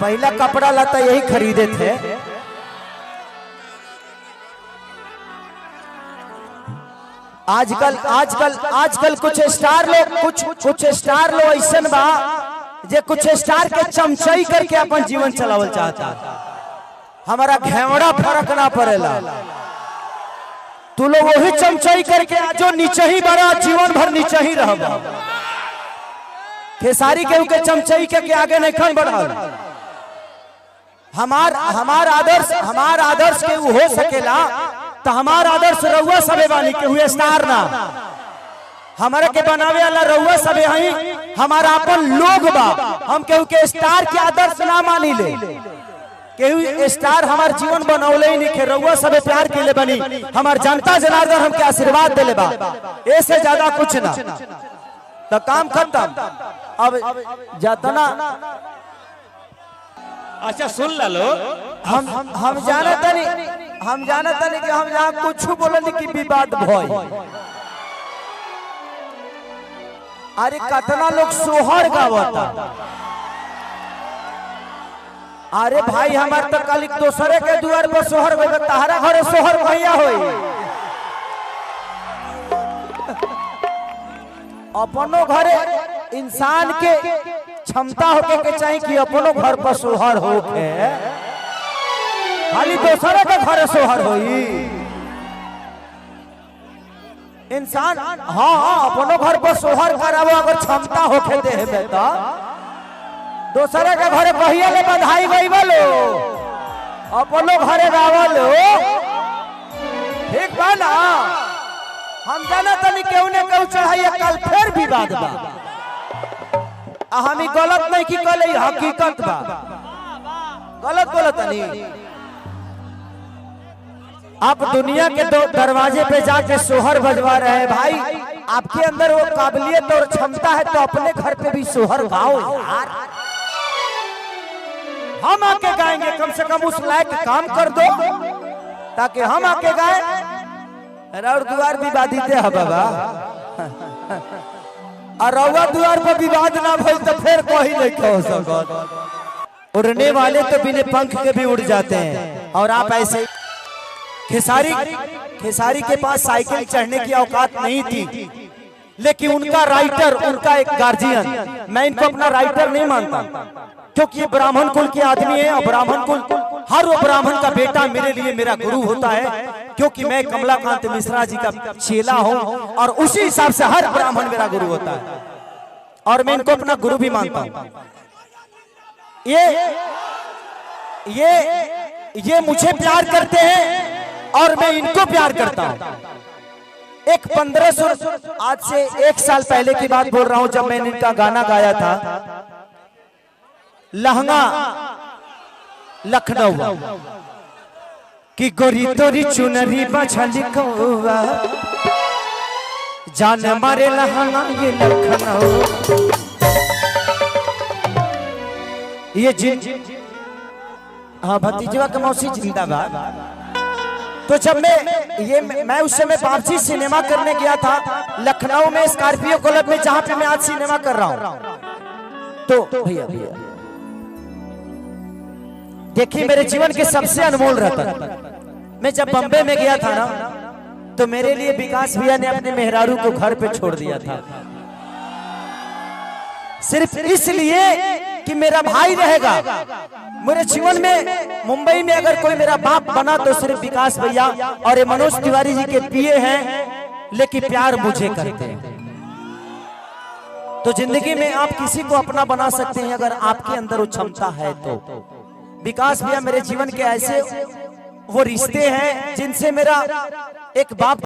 पहला कपड़ा लता यही खरीदे थे। आजकल कुछ स्टार लोग कुछ स्टार लोग ऐसा बा जे कुछ स्टार के चमचई करके अपन जीवन चलावल चाहता। हमारा घेवड़ा फर्क ना पड़ेला, तू लोग वही चमचई करके जो नीचे ही बड़ा जीवन भर नीचे ही रह। खेसारी के चमचई के आगे नहीं खन बढ़ा। हमार आदर्श के हो सकेला तो हमार आदर्श रउआ सबे बानी के हुए स्टार ना। हमारे के बनावे वाला रउआ सबे हई, हमारा अपन लोग बा। हम केहू के स्टार के आदर्श ना मानी ले। केहू स्टार हमार जीवन बनौले ही नहीं खे, रउआ सबे प्यार के ले बनी। हमार जनता जनार्दन हमके आशीर्वाद देले बा, ऐसे ज्यादा कुछ ना। तो काम खत्म। अब जतना अच्छा सुन लो, हम जानता नहीं कि हम यहाँ कुछ बोलने की विवाद भय। अरे कतना लोग सोहर गावता। अरे भाई हमार तो कल दोसरे के द्वार पर सोहर गए, तहरा घरे सोहर भैया होई। अपनो घरे इंसान के क्षमता होके के चाहिए कि अपनो घर पर सोहर होके, खाली दूसरे के घर सोहर होई। इंसान हाँ अपनो घर पर सोहर करावो अगर क्षमता होके देह में, तो दूसरे के घरे कहिए ले बधाई गई बोलो, अपनो घरे गावलो। ठीक बा ना? हम जाना तनी केहू ने केहू चढ़ाइए, कल फिर विवाद बा। हम गलत नहीं की कल, हकीकत बा। गलत बोलत नहीं। आप दुनिया के दो दरवाजे पे जाके सोहर बजवा रहे हैं भाई। आपके अंदर वो काबिलियत और क्षमता है तो अपने घर पे भी सोहर गाओ यार। हम आके गाएंगे, कम से कम उस लायक काम कर दो ताकि हम आके गाएं। और द्वार विवादित है बाबा, और रउआ द्वार पर विवाद ना भइल तो फिर कोई नहीं कह सकत। उड़ने वाले तो बिना पंख के भी उड़ जाते हैं, और आप ऐसे। खेसारी के पास साइकिल चढ़ने की औकात नहीं थी, लेकिन उनका राइटर, उनका एक गार्जियन, मैं इनको अपना राइटर नहीं मानता क्योंकि ये ब्राह्मण कुल के आदमी है। और ब्राह्मण कुल, हर वो ब्राह्मण का बेटा मेरे लिए मेरा गुरु होता है, क्योंकि मैं कमलाकांत मिश्रा जी का चेला हूं, और उसी हिसाब से हर ब्राह्मण मेरा गुरु होता है, और मैं इनको अपना गुरु भी मानता हूं। ये मुझे प्यार करते हैं और मैं इनको प्यार करता हूं। एक 1500 आज से 1 साल पहले की बात बोल रहा हूं, जब मैंने इनका गाना गाया था लहंगा लखनऊ की गोरी तोरी चुनरी बछली कौवा जान मारे लहंगा ये लखनऊ। ये हाँ भतीजवा के मौसी जिंदाबाद। तो जब मैं उस समय वापसी सिनेमा करने गया था लखनऊ में, स्कॉर्पियो क्लब में, जहां पे मैं आज सिनेमा कर रहा हूं। तो भैया देखिए, मेरे जीवन के सबसे अनमोल रतन, मैं जब बम्बे में गया था ना, तो मेरे लिए विकास भैया ने अपने मेहरारू को घर पे छोड़ दिया था, सिर्फ इसलिए कि मेरा भाई रहेगा मेरे जीवन में। मुंबई में अगर कोई मेरा बाप बना तो सिर्फ विकास भैया, और ये मनोज तिवारी जी के पिए हैं, लेकिन प्यार मुझे करते हैं। तो जिंदगी में आप किसी को अपना बना सकते हैं अगर आपके अंदर वो क्षमता है तो। विकास भैया मेरे जीवन के ऐसे वो रिश्ते हैं जिनसे मेरा एक बाप